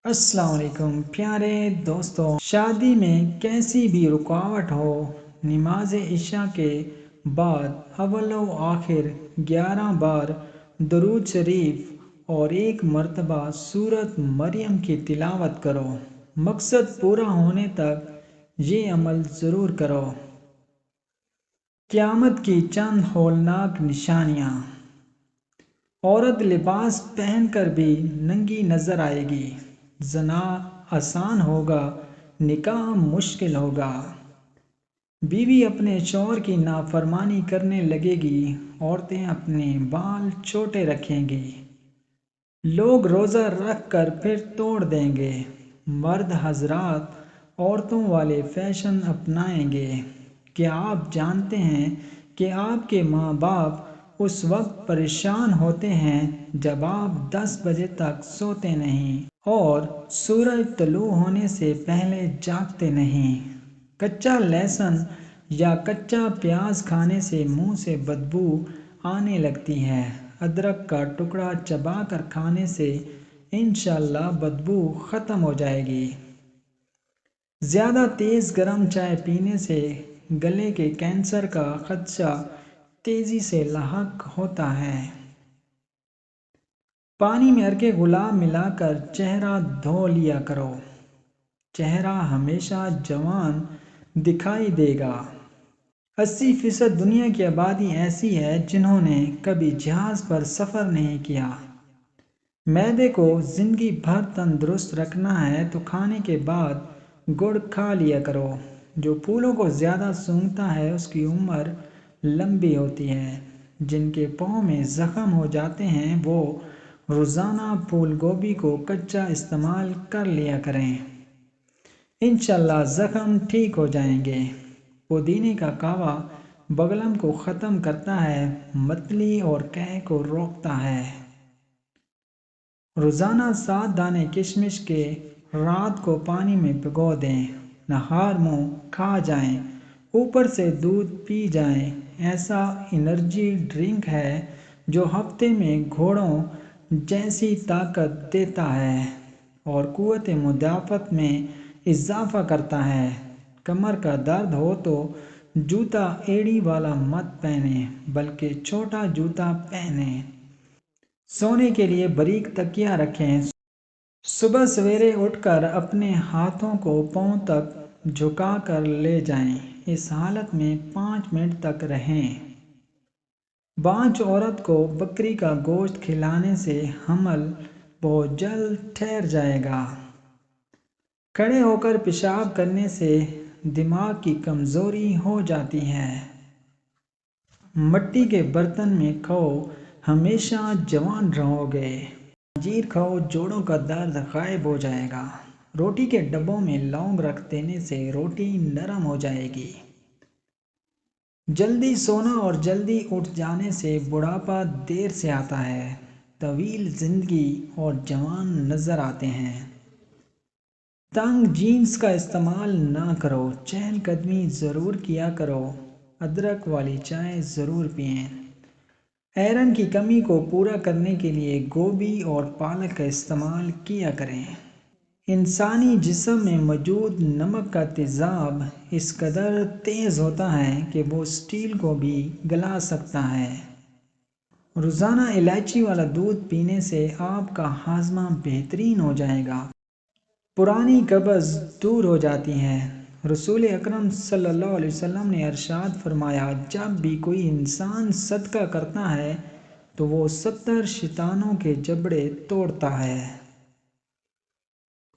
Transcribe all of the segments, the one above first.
السلام علیکم پیارے دوستوں، شادی میں کیسی بھی رکاوٹ ہو، نماز عشاء کے بعد اول و آخر 11 بار درود شریف اور 1 مرتبہ سورۃ مریم کی تلاوت کرو۔ مقصد پورا ہونے تک یہ عمل ضرور کرو۔ قیامت کی چند ہولناک نشانیاں۔ عورت لباس پہن کر بھی ننگی نظر آئے گی۔ زنا آسان ہوگا، نکاح مشکل ہوگا۔ بیوی اپنے شوہر کی نافرمانی کرنے لگے گی، عورتیں اپنے بال چھوٹے رکھیں گی۔ لوگ روزہ رکھ کر پھر توڑ دیں گے۔ مرد حضرات عورتوں والے فیشن اپنائیں گے۔ کیا آپ جانتے ہیں کہ آپ کے ماں باپ اس وقت پریشان ہوتے ہیں جب آپ 10 بجے تک سوتے نہیں اور سورج طلوع ہونے سے پہلے جاگتے نہیں؟ کچا لہسن یا کچا پیاز کھانے سے منہ سے بدبو آنے لگتی ہے۔ ادرک کا ٹکڑا چبا کر کھانے سے انشاءاللہ بدبو ختم ہو جائے گی۔ زیادہ تیز گرم چائے پینے سے گلے کے کینسر کا خدشہ تیزی سے لاحق ہوتا ہے۔ پانی میں عرق گلاب ملا کر چہرہ دھو لیا کرو، چہرہ ہمیشہ جوان دکھائی دے گا۔ 80% دنیا کی آبادی ایسی ہے جنہوں نے کبھی جہاز پر سفر نہیں کیا۔ معدے کو زندگی بھر تندرست رکھنا ہے تو کھانے کے بعد گڑ کھا لیا کرو۔ جو پھولوں کو زیادہ سونگھتا ہے اس کی عمر لمبی ہوتی ہے۔ جن کے پاؤں میں زخم ہو جاتے ہیں وہ روزانہ پھول گوبھی کو کچا استعمال کر لیا کریں، انشاءاللہ زخم ٹھیک ہو جائیں گے۔ پودینے کا کہوہ بلغم کو ختم کرتا ہے، متلی اور قے کو روکتا ہے۔ روزانہ 7 دانے کشمش کے رات کو پانی میں بھگو دیں، نہار منہ کھا جائیں، اوپر سے دودھ پی جائیں۔ ایسا انرجی ڈرنک ہے جو ہفتے میں گھوڑوں جیسی طاقت دیتا ہے اور قوت مدافعت میں اضافہ کرتا ہے۔ کمر کا درد ہو تو جوتا ایڑی والا مت پہنیں بلکہ چھوٹا جوتا پہنیں۔ سونے کے لیے باریک تکیہ رکھیں۔ صبح سویرے اٹھ کر اپنے ہاتھوں کو پاؤں تک جھکا کر لے جائیں، اس حالت میں 5 منٹ تک رہیں۔ بانجھ عورت کو بکری کا گوشت کھلانے سے حمل بہت جلد ٹھہر جائے گا۔ کھڑے ہو کر پیشاب کرنے سے دماغ کی کمزوری ہو جاتی ہے۔ مٹی کے برتن میں کھاؤ، ہمیشہ جوان رہو گے۔ انجیر کھاؤ، جوڑوں کا درد غائب ہو جائے گا۔ روٹی کے ڈبوں میں لونگ رکھ دینے سے روٹی نرم ہو جائے گی۔ جلدی سونا اور جلدی اٹھ جانے سے بڑھاپا دیر سے آتا ہے، طویل زندگی اور جوان نظر آتے ہیں۔ تنگ جینز کا استعمال نہ کرو، چہل قدمی ضرور کیا کرو۔ ادرک والی چائے ضرور پئیں۔ آئرن کی کمی کو پورا کرنے کے لیے گوبھی اور پالک کا استعمال کیا کریں۔ انسانی جسم میں موجود نمک کا تیزاب اس قدر تیز ہوتا ہے کہ وہ اسٹیل کو بھی گلا سکتا ہے۔ روزانہ الائچی والا دودھ پینے سے آپ کا ہاضمہ بہترین ہو جائے گا۔ پرانی قبض دور ہو جاتی ہے۔ رسول اکرم صلی اللہ علیہ وسلم نے ارشاد فرمایا، جب بھی کوئی انسان صدقہ کرتا ہے تو وہ 70 شیطانوں کے جبڑے توڑتا ہے۔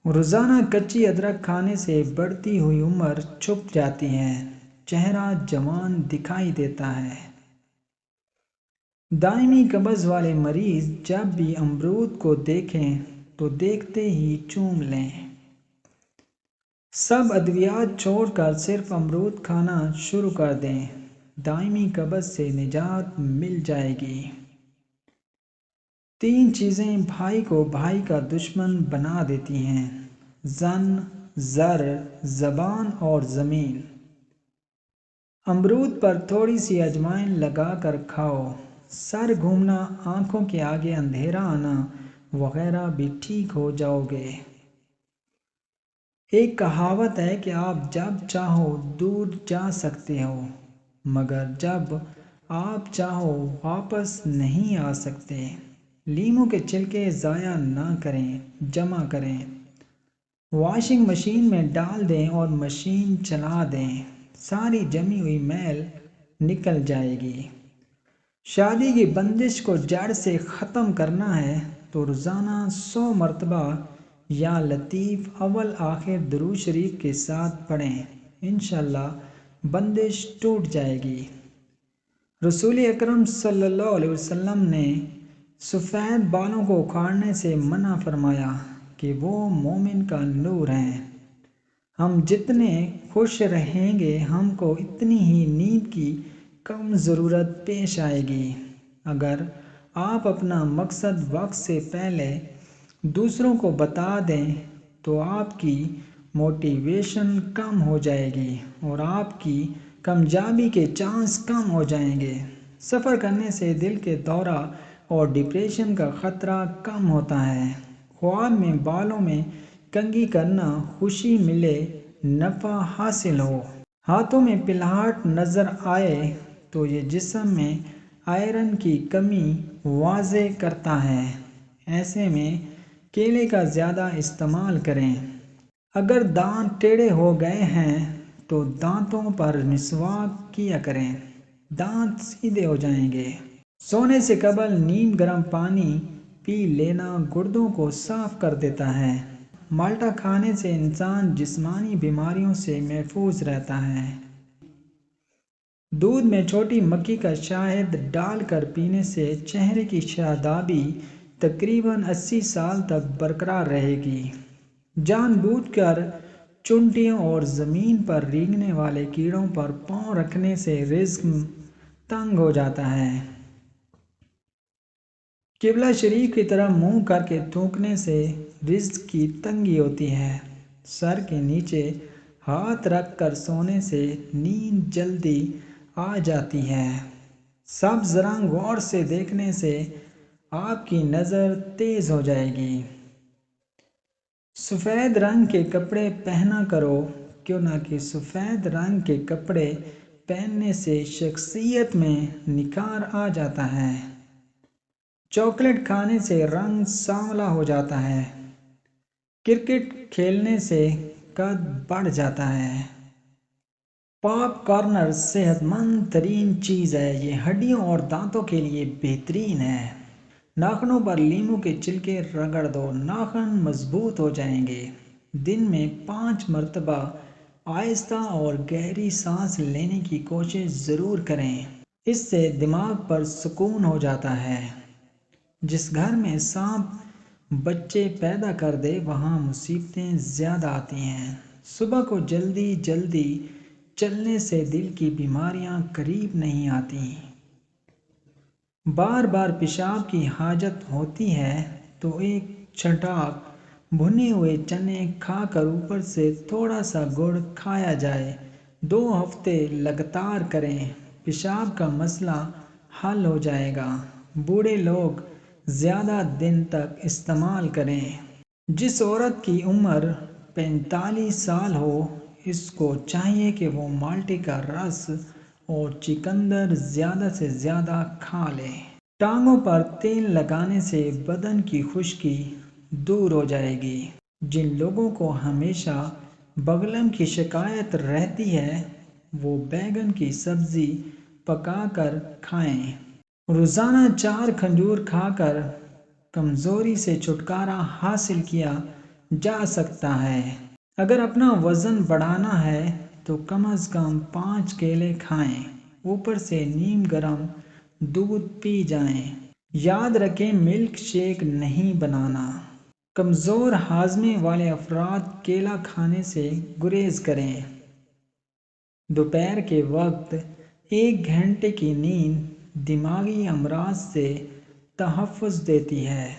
روزانہ کچی ادرک کھانے سے بڑھتی ہوئی عمر چھپ جاتی ہے، چہرہ جوان دکھائی دیتا ہے۔ دائمی قبض والے مریض جب بھی امرود کو دیکھیں تو دیکھتے ہی چوم لیں۔ سب ادویات چھوڑ کر صرف امرود کھانا شروع کر دیں، دائمی قبض سے نجات مل جائے گی۔ 3 چیزیں بھائی کو بھائی کا دشمن بنا دیتی ہیں: زن، زر، زبان اور زمین۔ امرود پر تھوڑی سی اجوائن لگا کر کھاؤ، سر گھومنا، آنکھوں کے آگے اندھیرا آنا وغیرہ بھی ٹھیک ہو جاؤ گے۔ ایک کہاوت ہے کہ آپ جب چاہو دور جا سکتے ہو، مگر جب آپ چاہو واپس نہیں آ سکتے۔ لیموں کے چھلکے ضائع نہ کریں، جمع کریں، واشنگ مشین میں ڈال دیں اور مشین چلا دیں، ساری جمی ہوئی میل نکل جائے گی۔ شادی کی بندش کو جڑ سے ختم کرنا ہے تو روزانہ 100 مرتبہ یا لطیف اول آخر درود شریف کے ساتھ پڑھیں، انشاءاللہ بندش ٹوٹ جائے گی۔ رسول اکرم صلی اللہ علیہ وسلم نے سفید بالوں کو اکھاڑنے سے منع فرمایا کہ وہ مومن کا نور ہیں۔ ہم جتنے خوش رہیں گے ہم کو اتنی ہی نیند کی کم ضرورت پیش آئے گی۔ اگر آپ اپنا مقصد وقت سے پہلے دوسروں کو بتا دیں تو آپ کی موٹیویشن کم ہو جائے گی اور آپ کی کامیابی کے چانس کم ہو جائیں گے۔ سفر کرنے سے دل کے دورہ اور ڈپریشن کا خطرہ کم ہوتا ہے۔ خواب میں بالوں میں کنگھی کرنا، خوشی ملے، نفع حاصل ہو، ہاتھوں میں پلہاٹ نظر آئے تو یہ جسم میں آئرن کی کمی واضح کرتا ہے۔ ایسے میں کیلے کا زیادہ استعمال کریں۔ اگر دانت ٹیڑھے ہو گئے ہیں تو دانتوں پر مسواک کیا کریں، دانت سیدھے ہو جائیں گے۔ سونے سے قبل نیم گرم پانی پی لینا گردوں کو صاف کر دیتا ہے۔ مالٹا کھانے سے انسان جسمانی بیماریوں سے محفوظ رہتا ہے۔ دودھ میں چھوٹی مکھی کا شہد ڈال کر پینے سے چہرے کی شادابی تقریباً 80 سال تک برقرار رہے گی۔ جان بوجھ کر چونٹیوں اور زمین پر رینگنے والے کیڑوں پر پاؤں رکھنے سے رزق تنگ ہو جاتا ہے۔ قبلہ شریف کی طرف منہ کر کے تھوکنے سے رزق کی تنگی ہوتی ہے۔ سر کے نیچے ہاتھ رکھ کر سونے سے نیند جلدی آ جاتی ہے۔ سبز رنگ غور سے دیکھنے سے آپ کی نظر تیز ہو جائے گی۔ سفید رنگ کے کپڑے پہنا کرو، کیوں نہ کہ سفید رنگ کے کپڑے پہننے سے شخصیت میں نکھار آ جاتا ہے۔ چاکلیٹ کھانے سے رنگ سانولا ہو جاتا ہے۔ کرکٹ کھیلنے سے قد بڑھ جاتا ہے۔ پاپ کارن صحت مند ترین چیز ہے، یہ ہڈیوں اور دانتوں کے لیے بہترین ہے۔ ناخنوں پر لیموں کے چھلکے رگڑ دو، ناخن مضبوط ہو جائیں گے۔ دن میں 5 مرتبہ آہستہ اور گہری سانس لینے کی کوشش ضرور کریں، اس سے دماغ پر سکون ہو جاتا ہے۔ جس گھر میں سانپ بچے پیدا کر دے وہاں مصیبتیں زیادہ آتی ہیں۔ صبح کو جلدی جلدی چلنے سے دل کی بیماریاں قریب نہیں آتی۔ بار بار پیشاب کی حاجت ہوتی ہے تو ایک چھٹاک بھنے ہوئے چنے کھا کر اوپر سے تھوڑا سا گڑ کھایا جائے۔ 2 ہفتے لگاتار کریں، پیشاب کا مسئلہ حل ہو جائے گا۔ بوڑھے لوگ زیادہ دن تک استعمال کریں۔ جس عورت کی عمر 45 سال ہو اس کو چاہیے کہ وہ مالٹے کا رس اور چقندر زیادہ سے زیادہ کھا لے۔ ٹانگوں پر تیل لگانے سے بدن کی خشکی دور ہو جائے گی۔ جن لوگوں کو ہمیشہ بلغم کی شکایت رہتی ہے وہ بیگن کی سبزی پکا کر کھائیں۔ روزانہ 4 کھجور کھا کر کمزوری سے چھٹکارا حاصل کیا جا سکتا ہے۔ اگر اپنا وزن بڑھانا ہے تو کم از کم 5 کیلے کھائیں، اوپر سے نیم گرم دودھ پی جائیں۔ یاد رکھیں ملک شیک نہیں بنانا۔ کمزور ہاضمے والے افراد کیلا کھانے سے گریز کریں۔ دوپہر کے وقت 1 گھنٹے کی نیند دماغی امراض سے تحفظ دیتی ہے۔